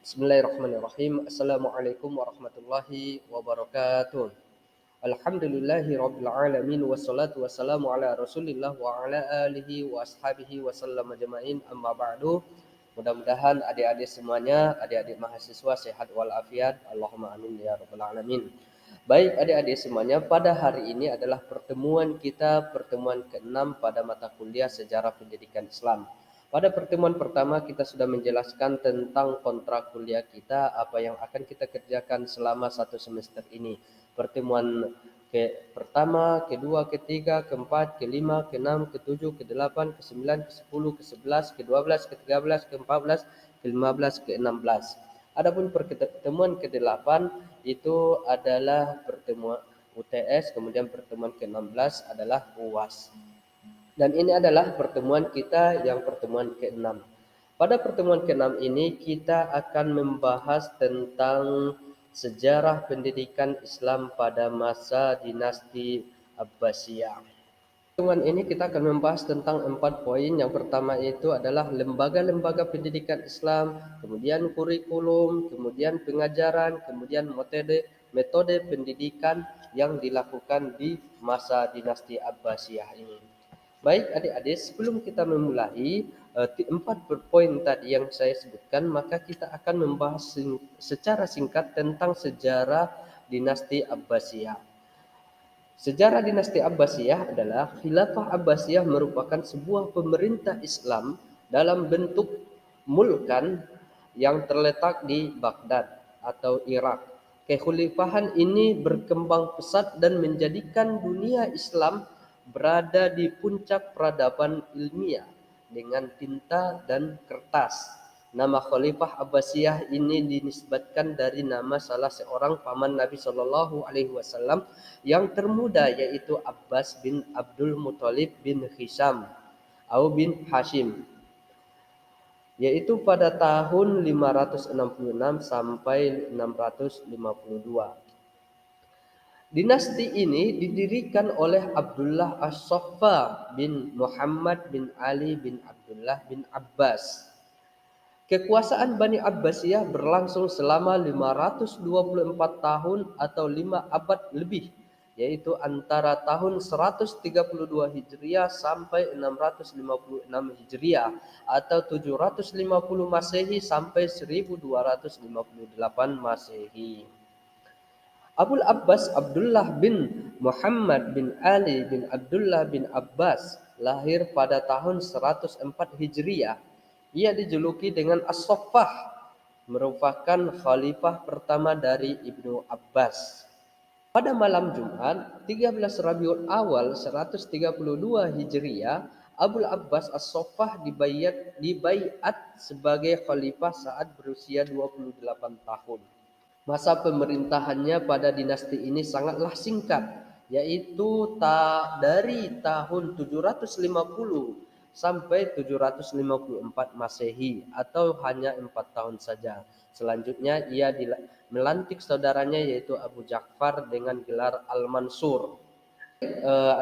Bismillahirrahmanirrahim. Assalamualaikum warahmatullahi wabarakatuh. Alhamdulillahi rabbil alamin wassalatu wassalamu ala Rasulillah wa ala alihi wa ashabihi wa sallam ajmain. Amma ba'du. Mudah-mudahan adik-adik semuanya, adik-adik mahasiswa sehat walafiat. Allahumma amin ya rabbal alamin. Baik adik-adik semuanya, pada hari ini adalah pertemuan ke-6 pada mata kuliah Sejarah Pendidikan Islam. Pada pertemuan pertama kita sudah menjelaskan tentang kontrak kuliah kita, apa yang akan kita kerjakan selama satu semester ini. Pertemuan pertama, kedua, ketiga, keempat, kelima, keenam, ketujuh, kedelapan, kesembilan, kesepuluh, kesebelas, kedua belas, ke-13, ke-14, ke-15, ke-16. Adapun pertemuan ke-8 itu adalah pertemuan UTS, kemudian pertemuan ke-16 adalah UAS. Dan ini adalah pertemuan kita yang pertemuan ke-6. Pada pertemuan ke-6 ini kita akan membahas tentang sejarah pendidikan Islam pada masa dinasti Abbasiyah. Pertemuan ini kita akan membahas tentang 4 poin. Yang pertama itu adalah lembaga-lembaga pendidikan Islam, kemudian kurikulum, kemudian pengajaran, kemudian metode pendidikan yang dilakukan di masa dinasti Abbasiyah ini. Baik adik-adik, sebelum kita memulai 4 poin tadi yang saya sebutkan, maka kita akan membahas secara singkat tentang sejarah dinasti Abbasiyah. Sejarah dinasti Abbasiyah adalah Khilafah Abbasiyah merupakan sebuah pemerintah Islam dalam bentuk mulkan yang terletak di Baghdad atau Irak. Kekhalifahan ini berkembang pesat dan menjadikan dunia Islam berada di puncak peradaban ilmiah dengan tinta dan kertas. Nama Khalifah Abbasiyah ini dinisbatkan dari nama salah seorang paman Nabi Shallallahu Alaihi Wasallam yang termuda, yaitu Abbas bin Abdul Muthalib bin Hisham atau bin Hashim, yaitu pada tahun 566 sampai 652. Dinasti ini didirikan oleh Abdullah As-Saffa bin Muhammad bin Ali bin Abdullah bin Abbas. Kekuasaan Bani Abbasiyah berlangsung selama 524 tahun atau 5 abad lebih, yaitu antara tahun 132 Hijriah sampai 656 Hijriah atau 750 Masehi sampai 1258 Masehi. Abul Abbas Abdullah bin Muhammad bin Ali bin Abdullah bin Abbas lahir pada tahun 104 Hijriah. Ia dijuluki dengan As-Saffah, merupakan khalifah pertama dari Ibnu Abbas. Pada malam Jumat 13 Rabiul Awal 132 Hijriah, Abul Abbas As-Saffah dibaiat sebagai khalifah saat berusia 28 tahun. Masa pemerintahannya pada dinasti ini sangatlah singkat, yaitu dari tahun 750 sampai 754 Masehi atau hanya 4 tahun saja. Selanjutnya ia melantik saudaranya yaitu Abu Ja'far dengan gelar Al-Mansur.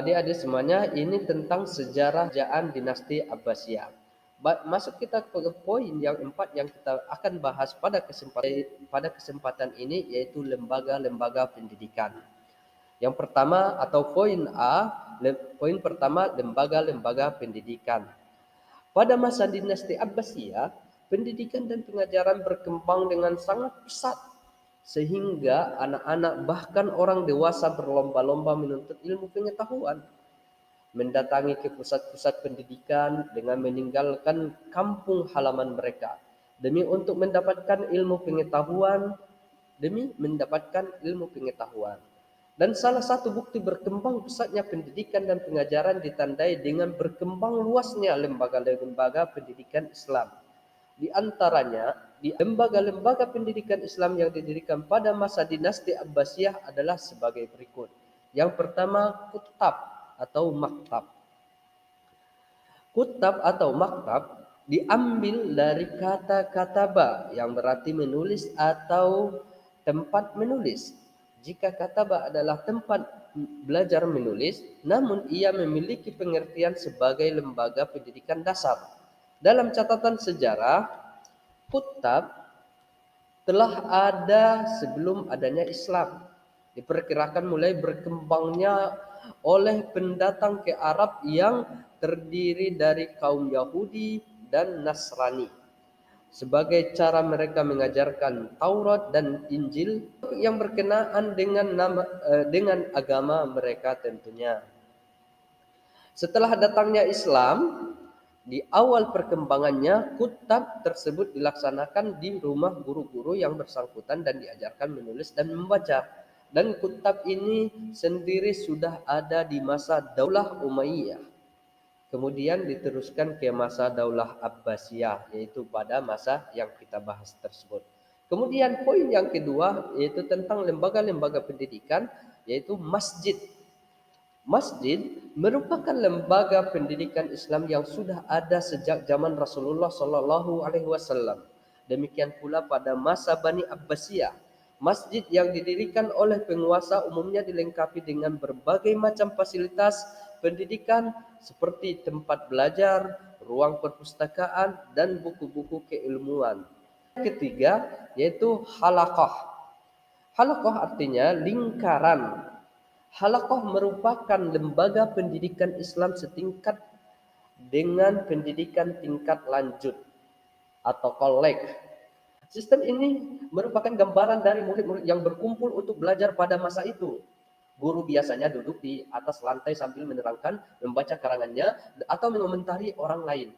Adik-adik semuanya, ini tentang sejarah kerajaan dinasti Abbasiyah. Masuk kita ke poin yang 4 yang kita akan bahas pada kesempatan ini, yaitu lembaga-lembaga pendidikan. Yang pertama atau poin pertama, lembaga-lembaga pendidikan. Pada masa dinasti Abbasiyah, pendidikan dan pengajaran berkembang dengan sangat pesat, sehingga anak-anak bahkan orang dewasa berlomba-lomba menuntut ilmu pengetahuan, mendatangi ke pusat-pusat pendidikan dengan meninggalkan kampung halaman mereka demi mendapatkan ilmu pengetahuan. Dan salah satu bukti berkembang pesatnya pendidikan dan pengajaran ditandai dengan berkembang luasnya lembaga-lembaga pendidikan Islam. Di antaranya, di lembaga-lembaga pendidikan Islam yang didirikan pada masa dinasti Abbasiyah adalah sebagai berikut. Yang pertama, kutab atau maktab. Kutab atau maktab diambil dari kata kataba yang berarti menulis atau tempat menulis. Jika kataba adalah tempat belajar menulis, namun ia memiliki pengertian sebagai lembaga pendidikan dasar. Dalam catatan sejarah, kutab telah ada sebelum adanya Islam. Diperkirakan mulai berkembangnya oleh pendatang ke Arab yang terdiri dari kaum Yahudi dan Nasrani sebagai cara mereka mengajarkan Taurat dan Injil yang berkenaan dengan agama mereka tentunya. Setelah datangnya Islam, di awal perkembangannya, kutab tersebut dilaksanakan di rumah guru-guru yang bersangkutan dan diajarkan menulis dan membaca. Dan kutab ini sendiri sudah ada di masa Daulah Umayyah. Kemudian diteruskan ke masa Daulah Abbasiyah, yaitu pada masa yang kita bahas tersebut. Kemudian poin yang kedua yaitu tentang lembaga-lembaga pendidikan, yaitu masjid. Masjid merupakan lembaga pendidikan Islam yang sudah ada sejak zaman Rasulullah Shallallahu Alaihi Wasallam. Demikian pula pada masa Bani Abbasiyah. Masjid yang didirikan oleh penguasa umumnya dilengkapi dengan berbagai macam fasilitas pendidikan seperti tempat belajar, ruang perpustakaan, dan buku-buku keilmuan. Ketiga yaitu halaqah. Halaqah artinya lingkaran. Halaqah merupakan lembaga pendidikan Islam setingkat dengan pendidikan tingkat lanjut atau kolek. Sistem ini merupakan gambaran dari murid-murid yang berkumpul untuk belajar pada masa itu. Guru biasanya duduk di atas lantai sambil menerangkan, membaca karangannya, atau mengomentari orang lain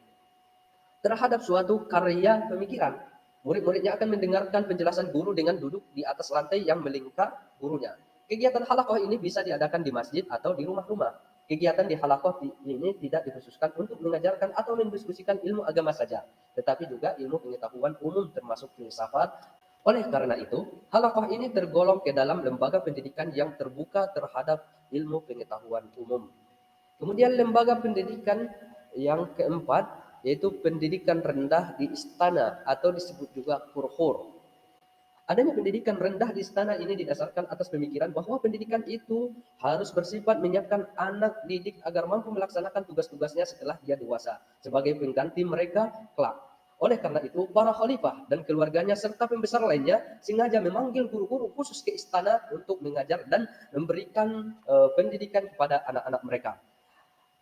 terhadap suatu karya pemikiran. Murid-muridnya akan mendengarkan penjelasan guru dengan duduk di atas lantai yang melingkar gurunya. Kegiatan halaqah ini bisa diadakan di masjid atau di rumah-rumah. Kegiatan di halaqah ini tidak dikhususkan untuk mengajarkan atau mendiskusikan ilmu agama saja, tetapi juga ilmu pengetahuan umum termasuk filsafat. Oleh karena itu, halaqah ini tergolong ke dalam lembaga pendidikan yang terbuka terhadap ilmu pengetahuan umum. Kemudian lembaga pendidikan yang keempat yaitu pendidikan rendah di istana atau disebut juga kurhur. Adanya pendidikan rendah di istana ini didasarkan atas pemikiran bahwa pendidikan itu harus bersifat menyiapkan anak didik agar mampu melaksanakan tugas-tugasnya setelah dia dewasa sebagai pengganti mereka kelak. Oleh karena itu, para khalifah dan keluarganya serta pembesar lainnya sengaja memanggil guru-guru khusus ke istana untuk mengajar dan memberikan pendidikan kepada anak-anak mereka.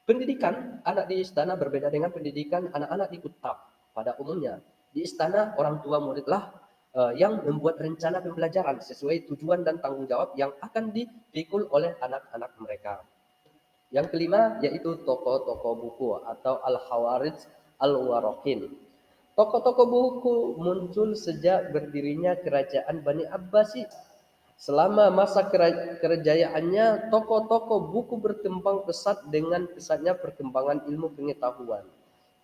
Pendidikan anak di istana berbeda dengan pendidikan anak-anak di kutab. Pada umumnya, di istana orang tua muridlah yang membuat rencana pembelajaran sesuai tujuan dan tanggung jawab yang akan dipikul oleh anak-anak mereka. Yang kelima yaitu toko-toko buku atau al-Khawarij al-Warokin. Toko-toko buku muncul sejak berdirinya kerajaan Bani Abbasi. Selama masa kerajaannya, toko-toko buku berkembang pesat dengan pesatnya perkembangan ilmu pengetahuan.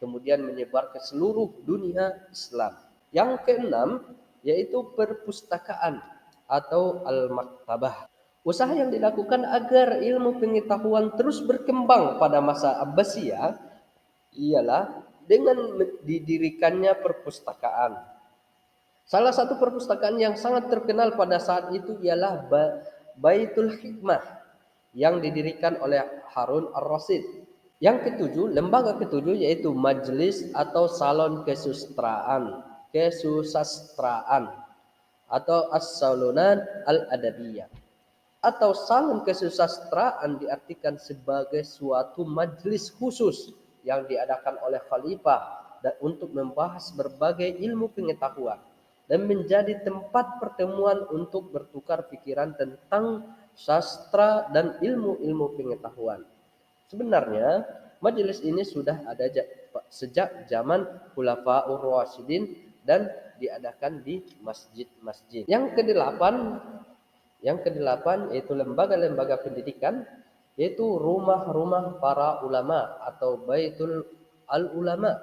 Kemudian menyebar ke seluruh dunia Islam. Yang keenam, yaitu perpustakaan atau al-maktabah. Usaha yang dilakukan agar ilmu pengetahuan terus berkembang pada masa Abbasiyah ialah dengan didirikannya perpustakaan. Salah satu perpustakaan yang sangat terkenal pada saat itu ialah Baitul Hikmah yang didirikan oleh Harun ar-Rasyid. Yang ketujuh, lembaga ketujuh yaitu Majelis atau Salon Kesusastraan atau As-Salunat Al-Adabiyah. Atau salon kesusastraan diartikan sebagai suatu majelis khusus yang diadakan oleh khalifah dan untuk membahas berbagai ilmu pengetahuan dan menjadi tempat pertemuan untuk bertukar pikiran tentang sastra dan ilmu-ilmu pengetahuan. Sebenarnya majelis ini sudah ada sejak zaman Khulafaur Rasyidin dan diadakan di masjid-masjid. Yang kedelapan yaitu lembaga-lembaga pendidikan, yaitu rumah-rumah para ulama atau Baitul al-Ulama.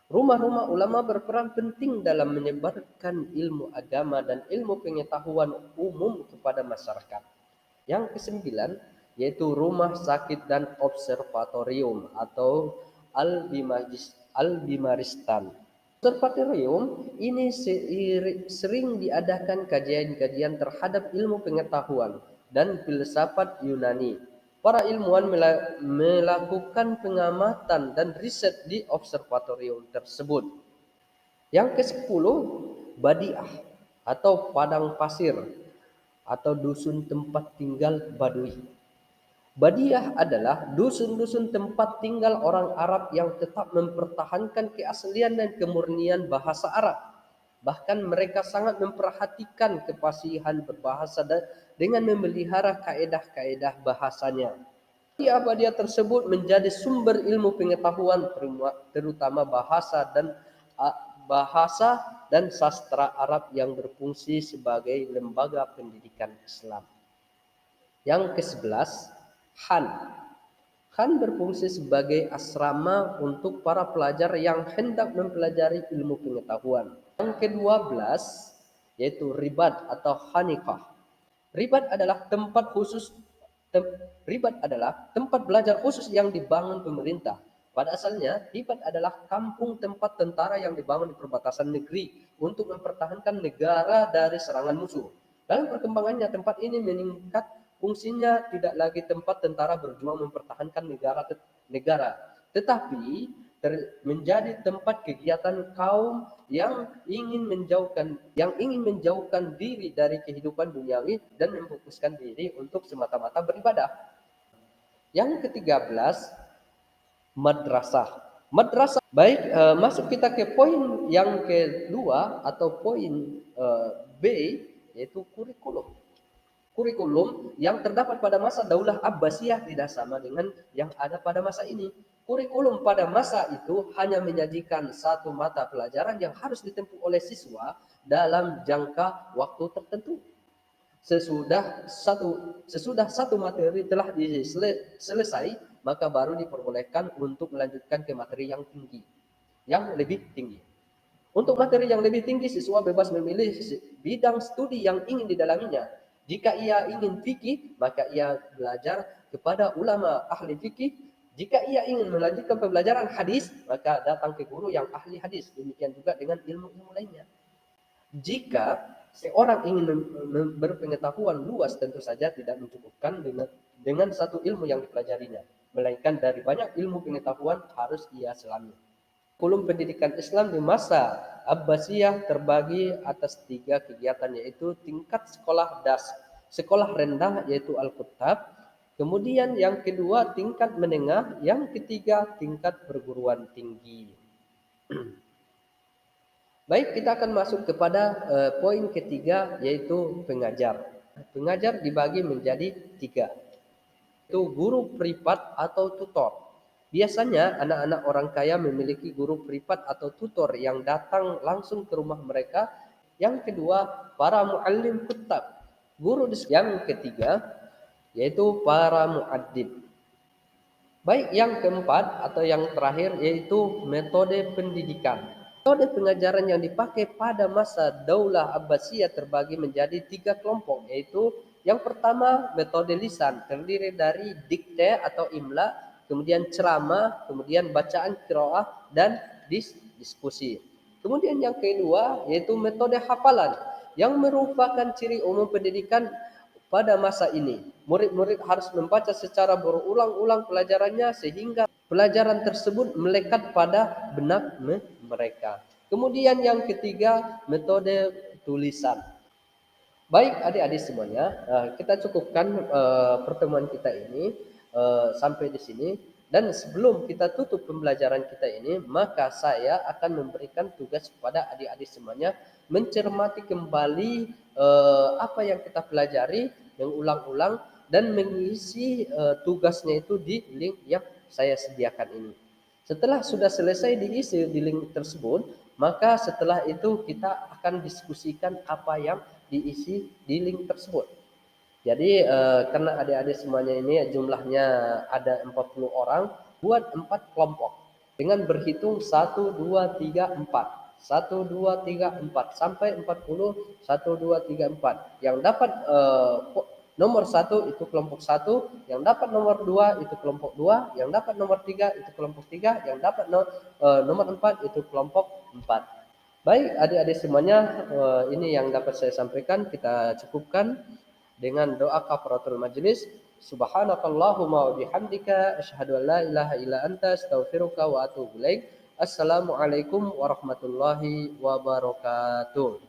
Rumah-rumah ulama berperan penting dalam menyebarkan ilmu agama dan ilmu pengetahuan umum kepada masyarakat. Yang kesembilan yaitu rumah sakit dan observatorium atau al-Bimaristan. Observatorium ini sering diadakan kajian-kajian terhadap ilmu pengetahuan dan filsafat Yunani. Para ilmuwan melakukan pengamatan dan riset di observatorium tersebut. Yang ke-10, Badiah. atau padang pasir atau dusun tempat tinggal Badui. Badiah adalah dusun-dusun tempat tinggal orang Arab yang tetap mempertahankan keaslian dan kemurnian bahasa Arab. Bahkan mereka sangat memperhatikan kefasihan berbahasa dengan memelihara kaedah-kaedah bahasanya. Badiah tersebut menjadi sumber ilmu pengetahuan terutama bahasa dan sastra Arab yang berfungsi sebagai lembaga pendidikan Islam. Yang ke-11, Khan. Khan berfungsi sebagai asrama untuk para pelajar yang hendak mempelajari ilmu pengetahuan. Yang ke-12 yaitu ribat atau khanikah. Ribat adalah tempat belajar khusus yang dibangun pemerintah. Pada asalnya, ribat adalah kampung tempat tentara yang dibangun di perbatasan negeri untuk mempertahankan negara dari serangan musuh. Dalam perkembangannya, tempat ini meningkat. Fungsinya tidak lagi tempat tentara berjuang mempertahankan negara, tetapi menjadi tempat kegiatan kaum yang ingin menjauhkan diri dari kehidupan duniawi dan memfokuskan diri untuk semata-mata beribadah. Yang ke-13, madrasah. Madrasah. Baik, masuk kita ke poin yang kedua atau poin B, yaitu kurikulum. Kurikulum yang terdapat pada masa Daulah Abbasiyah tidak sama dengan yang ada pada masa ini. Kurikulum pada masa itu hanya menyajikan satu mata pelajaran yang harus ditempuh oleh siswa dalam jangka waktu tertentu. Sesudah satu materi telah selesai, maka baru diperbolehkan untuk melanjutkan ke materi yang lebih tinggi. Untuk materi yang lebih tinggi, siswa bebas memilih bidang studi yang ingin didalaminya. Jika ia ingin fikih, maka ia belajar kepada ulama ahli fikih. Jika ia ingin melanjutkan pembelajaran hadis, maka datang ke guru yang ahli hadis. Demikian juga dengan ilmu-ilmu lainnya. Jika seorang ingin berpengetahuan luas, tentu saja tidak mencukupkan dengan satu ilmu yang dipelajarinya, melainkan dari banyak ilmu pengetahuan harus ia selami. Kurikulum pendidikan Islam di masa Abbasiyah terbagi atas 3 kegiatan, yaitu tingkat sekolah rendah yaitu Al-Kuttab, kemudian yang kedua tingkat menengah, yang ketiga tingkat perguruan tinggi. Baik, kita akan masuk kepada poin ketiga, yaitu pengajar. Pengajar dibagi menjadi 3, yaitu guru privat atau tutor. Biasanya anak-anak orang kaya memiliki guru privat atau tutor yang datang langsung ke rumah mereka. Yang kedua, para muallim kutab, guru. Yang ketiga, yaitu para muaddib. Baik, yang keempat atau yang terakhir yaitu metode pendidikan. Metode pengajaran yang dipakai pada masa Daulah Abbasiyah terbagi menjadi 3 kelompok, yaitu yang pertama metode lisan, terdiri dari dikte atau imla, kemudian ceramah, kemudian bacaan qiraah dan diskusi. Kemudian yang kedua yaitu metode hafalan, yang merupakan ciri umum pendidikan pada masa ini. Murid-murid harus membaca secara berulang-ulang pelajarannya sehingga pelajaran tersebut melekat pada benak mereka. Kemudian yang ketiga, metode tulisan. Baik adik-adik semuanya, kita cukupkan pertemuan kita ini sampai di sini. Dan sebelum kita tutup pembelajaran kita ini, maka saya akan memberikan tugas kepada adik-adik semuanya mencermati kembali apa yang kita pelajari, mengulang-ulang dan mengisi tugasnya itu di link yang saya sediakan ini. Setelah sudah selesai diisi di link tersebut, maka setelah itu kita akan diskusikan apa yang diisi di link tersebut. Jadi karena adik-adik semuanya ini jumlahnya ada 40 orang, buat 4 kelompok dengan berhitung 1, 2, 3, 4. 1, 2, 3, 4 sampai 40, 1, 2, 3, 4. Yang dapat nomor 1 itu kelompok 1, yang dapat nomor 2 itu kelompok 2, yang dapat nomor 3 itu kelompok 3, yang dapat nomor 4 itu kelompok 4. Baik adik-adik semuanya, ini yang dapat saya sampaikan. Kita cukupkan dengan doa kafaratul majelis. Subhanakallahumma wa bihamdika asyhadu an la ilaha illa anta astaghfiruka wa atubu ilaik. Assalamualaikum warahmatullahi wabarakatuh.